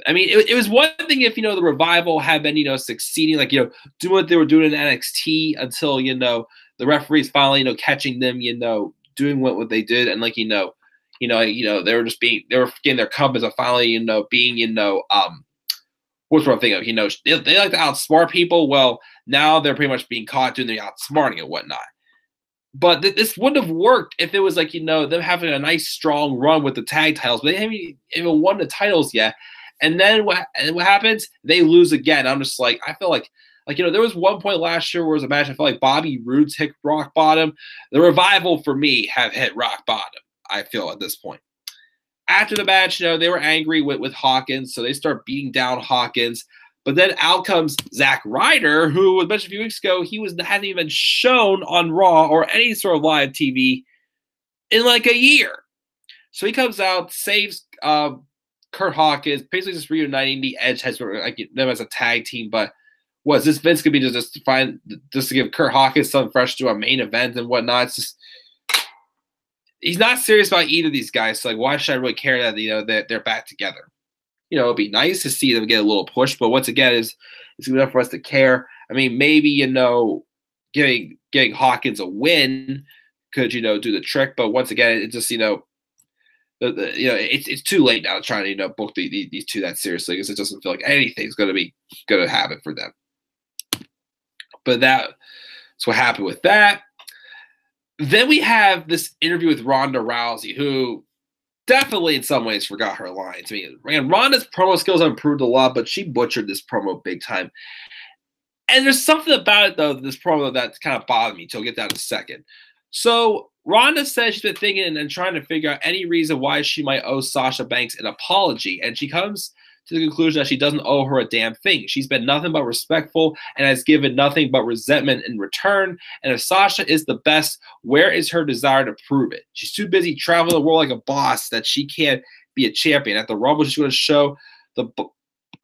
I mean, it was one thing if, the Revival had been, succeeding, like, doing what they were doing in NXT until, the referees finally, catching them, doing what they did. And, like, they were getting their compass of finally, being, what's one thing of, they like to outsmart people. Well, now they're pretty much being caught doing the outsmarting and whatnot. But this wouldn't have worked if it was like, them having a nice strong run with the tag titles, but they haven't even won the titles yet. And then what happens? They lose again. I'm just like, I feel like, there was one point last year where it was a match. I felt like Bobby Roode's hit rock bottom. The Revival, for me, have hit rock bottom, I feel, at this point. After the match, they were angry with Hawkins, so they start beating down Hawkins. But then out comes Zack Ryder, who was mentioned a few weeks ago. He hadn't even shown on Raw or any sort of live TV in like a year. So he comes out, saves Kurt Hawkins, basically just reuniting the Edge has them as a tag team. But was this Vince could be just to give Kurt Hawkins something fresh to a main event and whatnot? It's just he's not serious about either of these guys. So like, why should I really care that that they're back together? It'd be nice to see them get a little push, but once again, it's enough for us to care. I mean, maybe getting Hawkins a win could do the trick, but once again, it's just it's too late now to try to book these two that seriously, because it doesn't feel like anything's going to happen for them. But that's what happened with that. Then we have this interview with Ronda Rousey, who definitely in some ways forgot her lines. I mean, Ronda's promo skills have improved a lot, but she butchered this promo big time. And there's something about it, though, this promo that kind of bothered me. So I'll get that in a second. So Ronda says she's been thinking and trying to figure out any reason why she might owe Sasha Banks an apology. And she comes to the conclusion that she doesn't owe her a damn thing. She's been nothing but respectful and has given nothing but resentment in return. And if Sasha is the best, where is her desire to prove it? She's too busy traveling the world like a boss that she can't be a champion. At the Rumble, she's going to show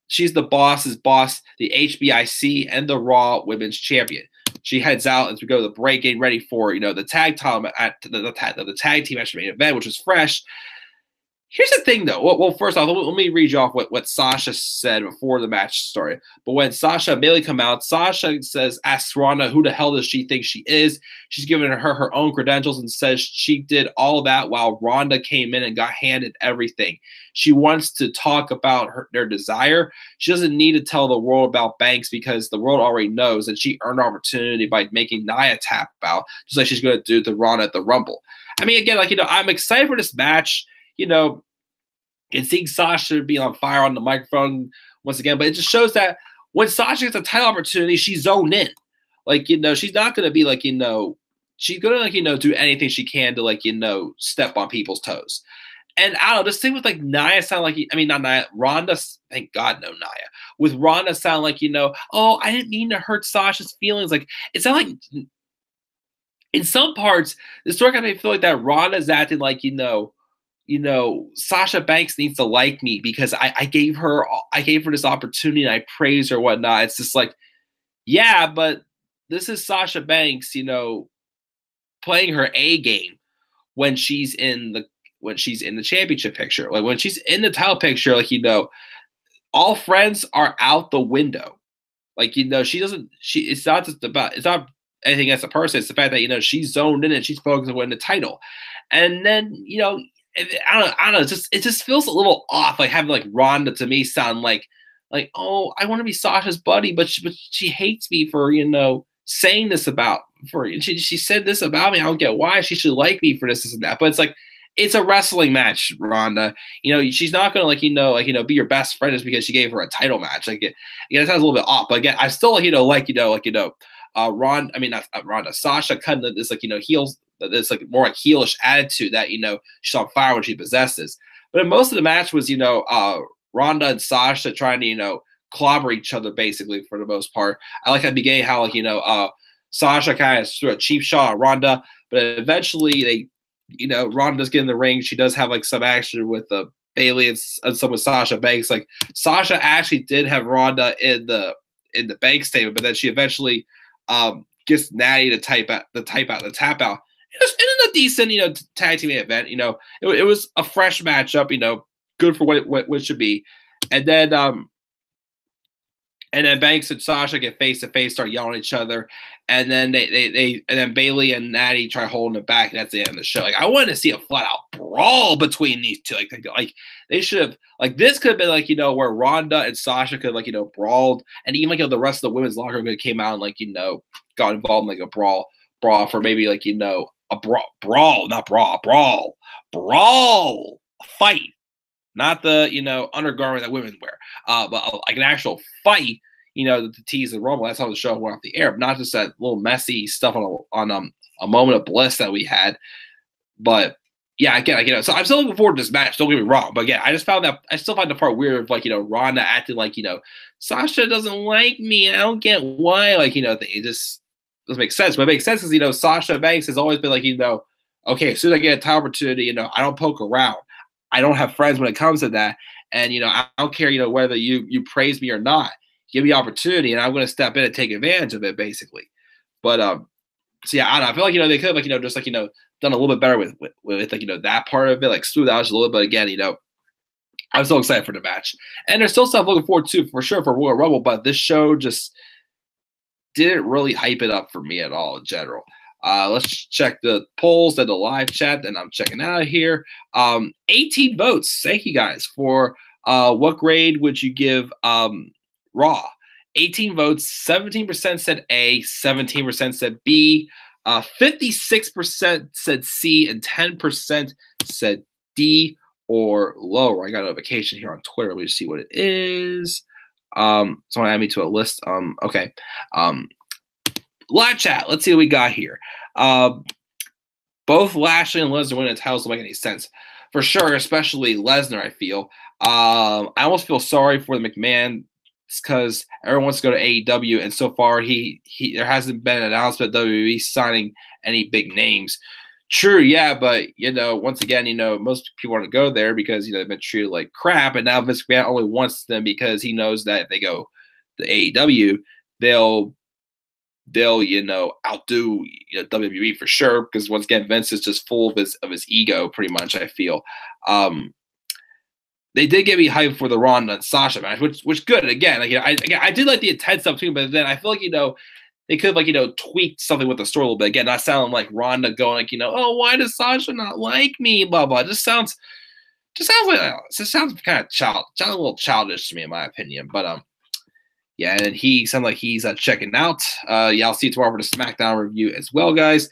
she's the boss's boss, the HBIC, and the Raw Women's Champion. She heads out as we go to the break, getting ready for the tag title at the tag team match main event, which was fresh. Here's the thing, though. Well, first off, let me read you off what Sasha said before the match started. But when Sasha and Bayley come out, Sasha asks Ronda who the hell does she think she is. She's giving her own credentials and says she did all that while Ronda came in and got handed everything. She wants to talk about their desire. She doesn't need to tell the world about Banks because the world already knows that she earned opportunity by making Nia tap out, just like she's going to do to Ronda at the Rumble. I mean, again, I'm excited for this match. And seeing Sasha be on fire on the microphone once again, but it just shows that when Sasha gets a title opportunity, she's zoned in. She's not going to be she's going to do anything she can to step on people's toes. And I don't know, this thing with Nia sound not Nia, Ronda, thank God no Nia. With Ronda sound oh, I didn't mean to hurt Sasha's feelings. It sounded like in some parts, the story kind of feel like that Ronda's acting Sasha Banks needs to like me because I gave her this opportunity and I praised her, whatnot. It's just yeah, but this is Sasha Banks, playing her A game when she's in the championship picture. When she's in the title picture, all friends are out the window. It's not anything as a person. It's the fact that, she's zoned in and she's focused on winning the title. And then, I don't know. It just feels a little off. Having Ronda to me sound oh, I want to be Sasha's buddy, but she hates me for saying this about she said this about me. I don't get why she should like me for this and that. But it's a wrestling match, Ronda. She's not gonna be your best friend just because she gave her a title match. It sounds a little bit off. But again, I still Sasha cutting this heels. It's more heelish attitude that she's on fire when she possesses. But most of the match was Ronda and Sasha trying to clobber each other basically for the most part. I like at the beginning how Sasha kind of threw a cheap shot at Ronda, but eventually Ronda does get in the ring. She does have some action with Bayley and some with Sasha Banks. Sasha actually did have Ronda in the Banks statement, but then she eventually gets Natty to tap out. It was a decent, tag team event. It was a fresh matchup. Good for what it should be. And then Banks and Sasha get face to face, start yelling at each other, and then then Bayley and Natty try holding it back. And that's the end of the show. I wanted to see a flat out brawl between these two. They should have this could have been where Ronda and Sasha could have brawled, and even the rest of the women's locker room came out and got involved in a brawl for maybe a brawl, not brawl, brawl, fight. not the undergarment that women wear, but like an actual fight. To tease the Rumble. That's how the show went off the air, but not just that little messy stuff on a moment of bliss that we had. But yeah, again, so I'm still looking forward to this match. Don't get me wrong, but again, I still find the part weird of Ronda acting like Sasha doesn't like me. I don't get why. It just doesn't make sense. But it makes sense because Sasha Banks has always been okay, as soon as I get a title opportunity, I don't poke around. I don't have friends when it comes to that, and I don't care whether you praise me or not. Give me opportunity, and I'm going to step in and take advantage of it, basically. But so yeah, I don't know. I feel like they could have just done a little bit better with that part of it, smooth out just a little bit. Again, I'm so excited for the match, and there's still stuff I'm looking forward to for sure for Royal Rumble. But this show just didn't really hype it up for me at all in general. Let's check the polls and the live chat, and I'm checking out of here. 18 votes. Thank you guys for what grade would you give Raw? 18 votes, 17% said A, 17% said B, 56% said C, and 10% said D or lower. I got a notification here on Twitter. Let me just see what it is. Someone add me to a list. Okay. Live chat. Let's see what we got here. Both Lashley and Lesnar winning the titles don't make any sense. For sure, especially Lesnar, I feel. I almost feel sorry for the McMahon because everyone wants to go to AEW, and so far there hasn't been an announcement of WWE signing any big names. True, yeah, but once again, most people want to go there because they've been treated like crap, and now Vince McMahon only wants them because he knows that if they go to AEW, they'll outdo WWE for sure, because once again, Vince is just full of his ego, pretty much. I feel. They did get me hyped for the Ronda and Sasha match, which good. Again, I did like the intense stuff too, but then I feel like they could have tweaked something with the story a little bit. Again, not sounding like Ronda going oh, why does Sasha not like me? Blah blah. It just sounds kind of a little childish to me in my opinion. But yeah, and he sounds like he's checking out. Yeah, I'll see you tomorrow for the SmackDown review as well, guys.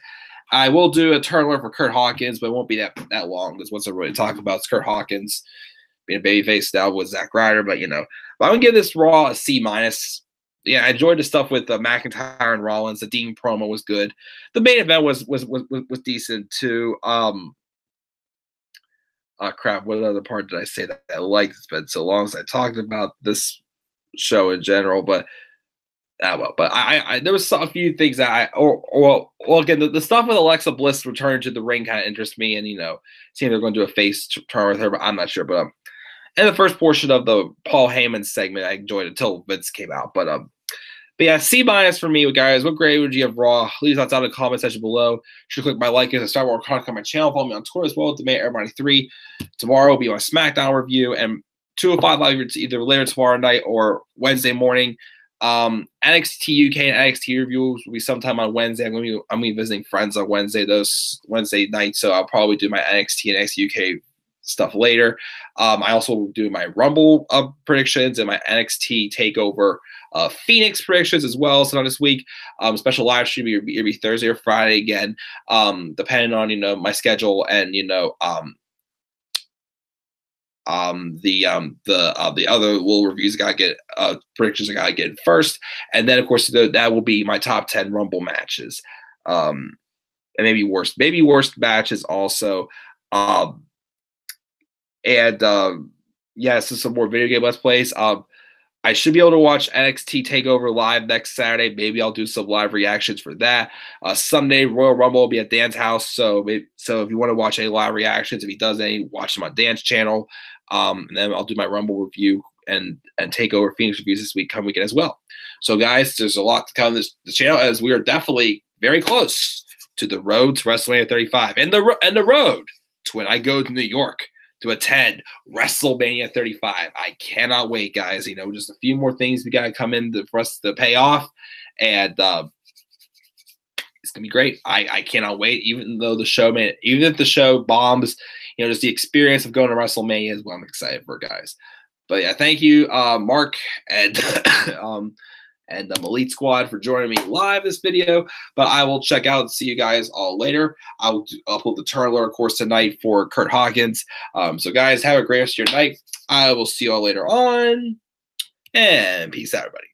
I will do a turn for Kurt Hawkins, but it won't be that long because what's everybody talking about is Kurt Hawkins being a babyface now with Zack Ryder. But but I'm gonna give this Raw a C-. Yeah, I enjoyed the stuff with McIntyre and Rollins. The Dean promo was good. The main event was decent too. Crap. What other part did I say that I liked? It's been so long since I talked about this show in general, but but I there was a few things that again the stuff with Alexa Bliss returning to the ring kind of interests me, and seeing they're going to do a face turn with her, but I'm not sure. But and the first portion of the Paul Heyman segment I enjoyed until Vince came out. But yeah, C- for me, guys. What grade would you have Raw? Leave thoughts down in the comment section below. Should click my like and start more content on my channel. Follow me on Twitter as well. Demand Everybody 3. Tomorrow will be my SmackDown review, and 2:05 live either later tomorrow night or Wednesday morning. NXT UK and NXT reviews will be sometime on Wednesday. I'm gonna be visiting friends on Wednesday nights, so I'll probably do my NXT and NXT UK stuff later. I also will do my Rumble predictions and my NXT Takeover Phoenix predictions as well. So not this week. Special live stream it'll be Thursday or Friday again, depending on my schedule and the other little reviews I gotta get, predictions I gotta get first, and then of course that will be my top 10 Rumble matches, and maybe worst matches also, yeah, so some more video game Let's Plays. I should be able to watch NXT TakeOver live next Saturday. Maybe I'll do some live reactions for that. Sunday, Royal Rumble will be at Dan's house. So if you want to watch any live reactions, if he does any, watch them on Dan's channel. And then I'll do my Rumble review and TakeOver Phoenix reviews this coming weekend as well. So guys, there's a lot to come on this channel, as we are definitely very close to the road to WrestleMania 35 and the road to when I go to New York to attend WrestleMania 35. I cannot wait, guys. Just a few more things we got to come in for us to pay off, and it's gonna be great. I cannot wait. Even if the show bombs, just the experience of going to WrestleMania is what I'm excited for, guys. But yeah, thank you, Mark, and and the Elite Squad for joining me live this video. But I will check out and see you guys all later. I'll upload the trailer, of course, tonight for Kurt Hawkins. So, guys, have a great rest of your night. I will see you all later on. And peace out, everybody.